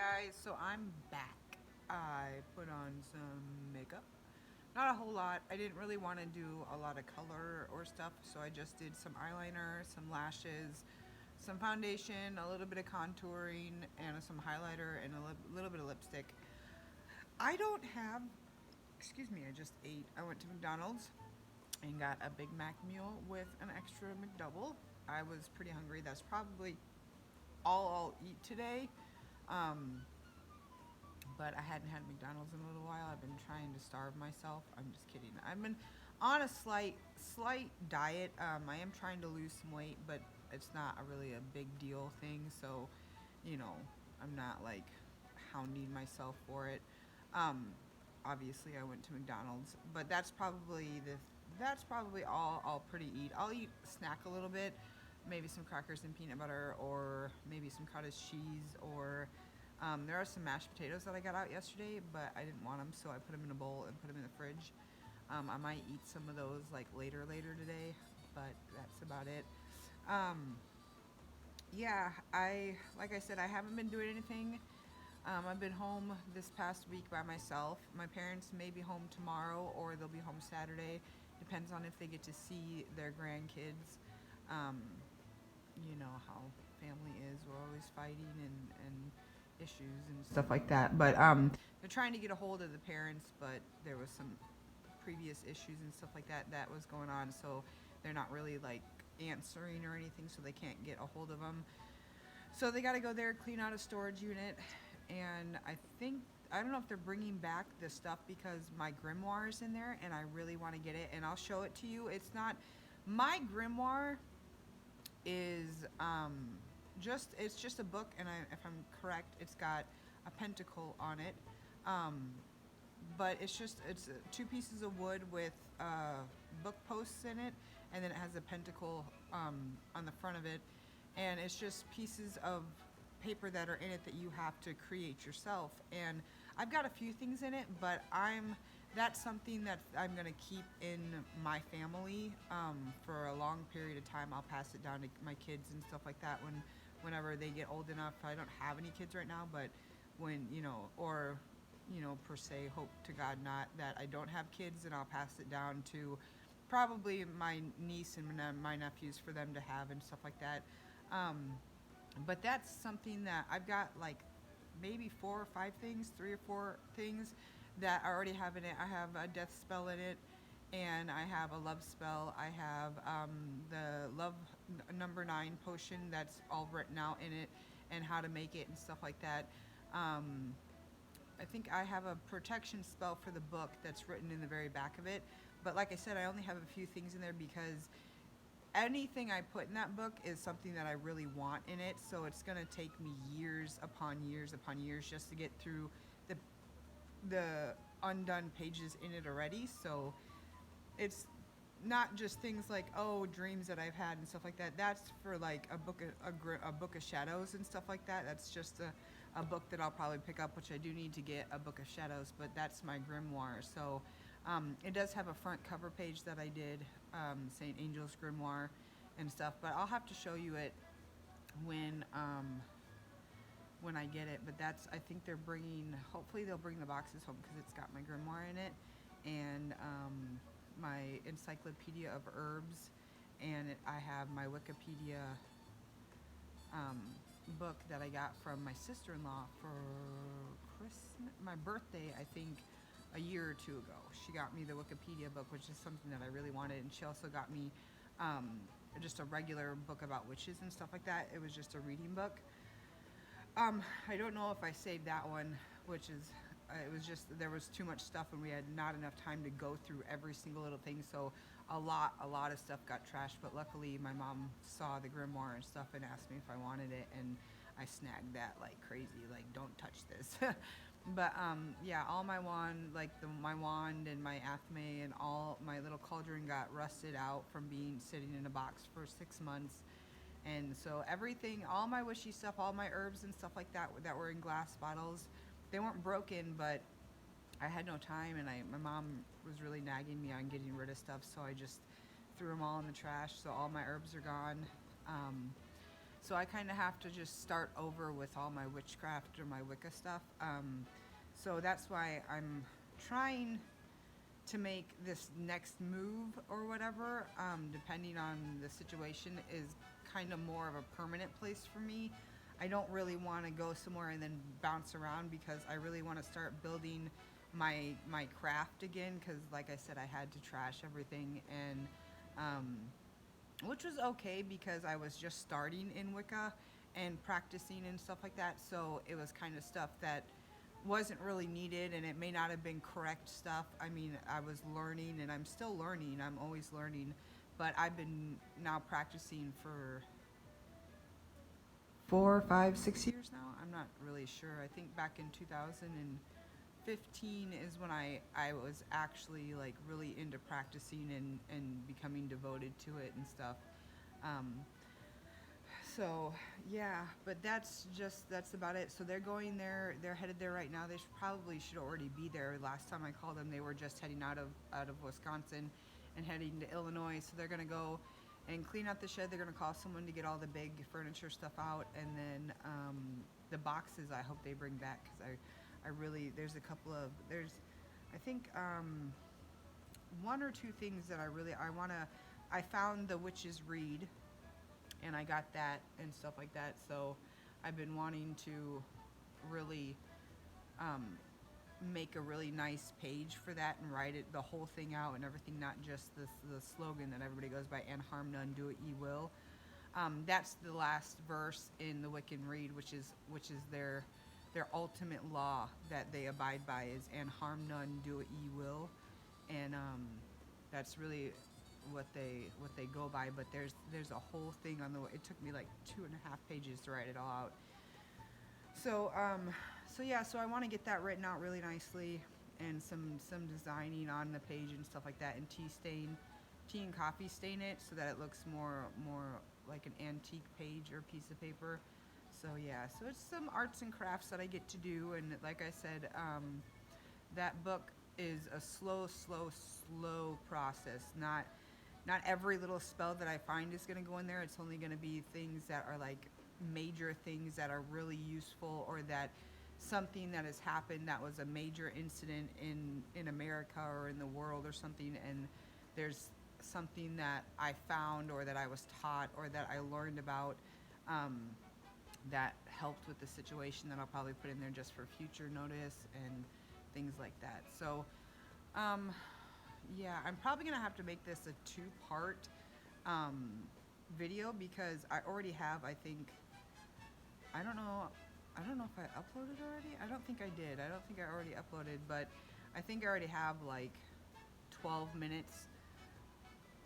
guys, so I'm back. I put on some makeup. Not a whole lot. I didn't really want to do a lot of color or stuff, so I just did some eyeliner, some lashes, some foundation, a little bit of contouring, and some highlighter and a little bit of lipstick. I don't have, excuse me, I just ate. I went to McDonald's and got a Big Mac meal with an extra McDouble. I was pretty hungry. That's probably all I'll eat today. Um, but I hadn't had McDonald's in a little while. I've been trying to starve myself. I'm just kidding. I've been on a slight diet. I am trying to lose some weight, but it's not really a big deal thing. So, you know, I'm not like hounding myself for it. Um, Obviously, I went to McDonald's, but that's probably all I'll pretty eat. I'll eat snack a little bit, maybe some crackers and peanut butter, or maybe some cottage cheese, or there are some mashed potatoes that I got out yesterday, but I didn't want them, so I put them in a bowl and put them in the fridge. I might eat some of those like later today, but that's about it. Um, yeah, I like I said, I haven't been doing anything. I've been home this past week by myself. My parents may be home tomorrow or they'll be home Saturday. Depends on if they get to see their grandkids. Um, you know how family is. We're always fighting and issues and stuff like that. But they're trying to get a hold of the parents, but there was some previous issues and stuff like that that was going on. So they're not really like answering or anything, so they can't get a hold of them. So they got to go there, clean out a storage unit, and I don't know if they're bringing back the stuff because my grimoire is in there, and I really want to get it, and I'll show it to you. It's not my grimoire is it's just a book, and if I'm correct, it's got a pentacle on it. Um, but it's two pieces of wood with book posts in it, and then it has a pentacle on the front of it, and it's just pieces of paper that are in it that you have to create yourself. And I've got a few things in it, but that's something that I'm gonna keep in my family for a long period of time. I'll pass it down to my kids and stuff like that whenever they get old enough. I don't have any kids right now, but when or per se, hope to God not that I don't have kids, and I'll pass it down to probably my niece and my nephews for them to have and stuff like that. Um, but that's something that I've got like maybe four or five things, three or four things that I already have in it. I have a death spell in it, and I have a love spell. I have the love number 9 potion that's all written out in it, and how to make it and stuff like that. Um, I think I have a protection spell for the book that's written in the very back of it. But like I said, I only have a few things in there because anything I put in that book is something that I really want in it. So it's gonna take me years upon years upon years just to get through the the undone pages in it already. So it's not just things like dreams that I've had and stuff like that. That's for like a book of shadows and stuff like that. That's just a book that I'll probably pick up, which I do need to get a book of shadows. But that's my grimoire. So it does have a front cover page that I did, Saint Angel's Grimoire and stuff. But I'll have to show you it when when I get it. But that's I think they're bringing. Hopefully they'll bring the boxes home because it's got my grimoire in it and my encyclopedia of herbs, and I have my Wikipedia um, book that I got from my sister-in-law for Christmas, my birthday, I think a year or two ago. She got me the Wikipedia book, which is something that I really wanted, and she also got me um, just a regular book about witches and stuff like that. It was just a reading book. I don't know if I saved that one, which is it was just there was too much stuff and we had not enough time to go through every single little thing. So a lot of stuff got trashed. But luckily, my mom saw the grimoire and stuff and asked me if I wanted it, and I snagged that like crazy. Like, don't touch this. But yeah, all my wand, like my wand and my athame and all my little cauldron got rusted out from being sitting in a box for 6 months, and so everything, all my wishy stuff, all my herbs and stuff like that that were in glass bottles, they weren't broken, but I had no time, and my mom was really nagging me on getting rid of stuff, so I just threw them all in the trash. So all my herbs are gone. Um, So I kind of have to just start over with all my witchcraft or my Wicca stuff. So that's why I'm trying to make this next move or whatever, depending on the situation, is kind of more of a permanent place for me. I don't really want to go somewhere and then bounce around because I really want to start building my craft again. Because like I said, I had to trash everything, and which was okay because I was just starting in Wicca and practicing and stuff like that. So it was kind of stuff that wasn't really needed, and it may not have been correct stuff. I mean, I was learning and I'm still learning. I'm always learning, but I've been now practicing for 4, 5, 6 years now. I'm not really sure. I think back in 2015 is when I was actually like really into practicing and becoming devoted to it and stuff. Um, so yeah, but that's about it. So they're going there. They're headed there right now. They probably should already be there. Last time I called them, they were just heading out of Wisconsin and heading to Illinois. So they're gonna go and clean out the shed. They're gonna call someone to get all the big furniture stuff out, and then the boxes I hope they bring back, because I really, there's a couple of, there's I think one or two things that I found the Witch's Reed, and I got that and stuff like that. So I've been wanting to really um, make a really nice page for that and write it the whole thing out and everything, not just the slogan that everybody goes by, and harm none, do it ye will. That's the last verse in the Wiccan Reed, which is their ultimate law that they abide by, is and harm none, do it ye will. And that's really what they go by. But there's a whole thing on the, it took me like 2.5 pages to write it all out. So yeah, so I want to get that written out really nicely, and some designing on the page and stuff like that, and tea and coffee stain it so that it looks more like an antique page or piece of paper. So yeah, so it's some arts and crafts that I get to do, and like I said, that book is a slow process. Not every little spell that I find is going to go in there. It's only going to be things that are like major things that are really useful, or that something that has happened that was a major incident in America or in the world or something, and there's something that I found or that I was taught or that I learned about, that helped with the situation, that I'll probably put in there just for future notice and things like that. So yeah, I'm probably gonna have to make this a two-part video, because I already have, I think, I don't know if I uploaded already. I don't think I did. I don't think I already uploaded, but I think I already have like 12 minutes,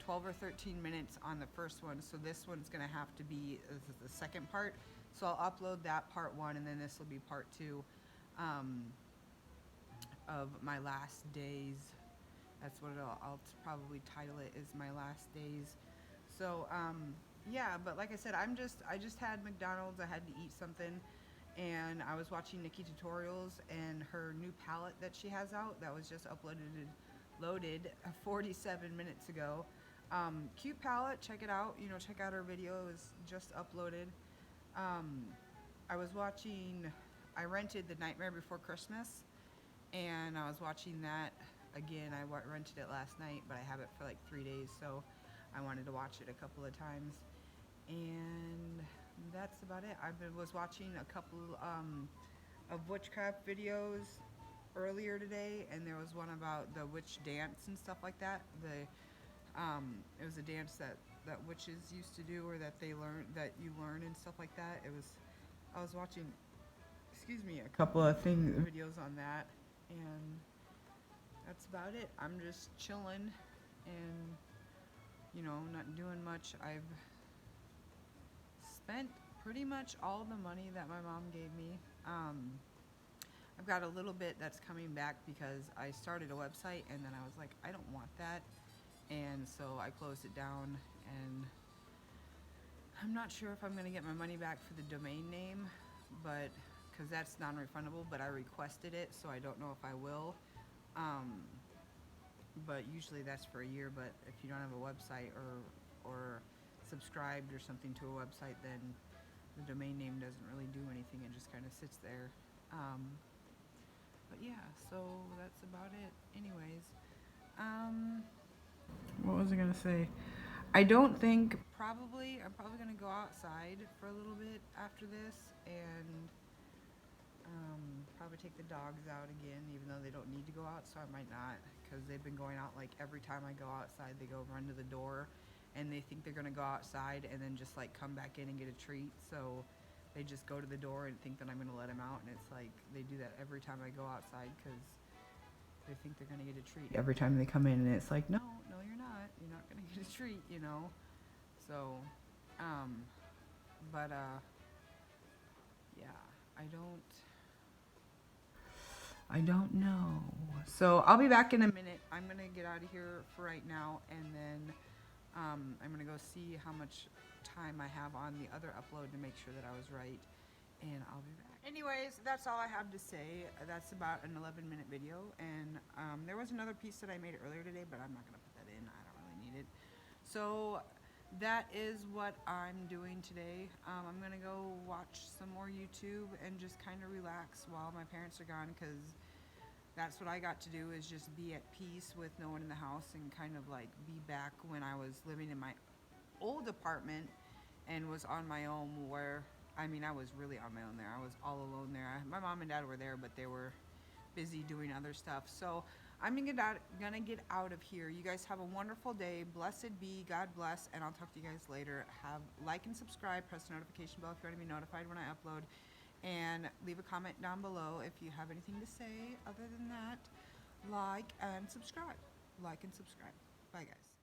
12 or 13 minutes on the first one. So this one's gonna have to be the second part. So I'll upload that part one, and then this will be part two of my last days. That's what I'll probably title it, is my last days. So yeah, but like I said, I just had McDonald's. I had to eat something, and I was watching Nikki Tutorials and her new palette that she has out that was just loaded 47 minutes ago. Cute palette, check it out. You know, check out her video. It was just uploaded. I was watching. I rented The Nightmare Before Christmas, and I was watching that again. I rented it last night, but I have it for like 3 days, so I wanted to watch it a couple of times. And that's about it. Was watching a couple of witchcraft videos earlier today, and there was one about the witch dance and stuff like that. It was a dance that witches used to do, or that you learn and stuff like that. I was watching, excuse me, a couple of videos on that, and that's about it. I'm just chilling and, you know, not doing much. I've spent pretty much all the money that my mom gave me. I've got a little bit that's coming back because I started a website, and then I was like, I don't want that, and so I closed it down, and I'm not sure if I'm going to get my money back for the domain name, but because that's non-refundable, but I requested it, so I don't know if I will. But usually that's for a year. But if you don't have a website or subscribed or something to a website, then the domain name doesn't really do anything. It just kind of sits there. But yeah, so that's about it. Anyways, what was I gonna say? I don't think I'm probably gonna go outside for a little bit after this and probably take the dogs out again, even though they don't need to go out, so I might not, because they've been going out like every time I go outside, they go run to the door and they think they're gonna go outside and then just like come back in and get a treat. So they just go to the door and think that I'm gonna let them out, and it's like they do that every time I go outside because they think they're gonna get a treat every time they come in, and it's like, no, no, you're not. You're not gonna get a treat, you know. So, but yeah, I don't know. So I'll be back in a minute. I'm gonna get out of here for right now, and then I'm gonna go see how much time I have on the other upload to make sure that I was right, and I'll be back. Anyways, that's all I have to say. That's about an 11-minute video, and there was another piece that I made earlier today, but I'm not gonna put that in. I don't really need it. So that is what I'm doing today. I'm gonna go watch some more YouTube and just kind of relax while my parents are gone, because that's what I got to do, is just be at peace with no one in the house and kind of like be back when I was living in my old apartment and was on my own, where I mean, I was really on my own there. I was all alone there. My mom and dad were there, but they were busy doing other stuff. So I'm gonna get out of here. You guys have a wonderful day. Blessed be. God bless. And I'll talk to you guys later. Like and subscribe. Press the notification bell if you want to be notified when I upload. And leave a comment down below if you have anything to say. Other than that, like and subscribe. Like and subscribe. Bye, guys.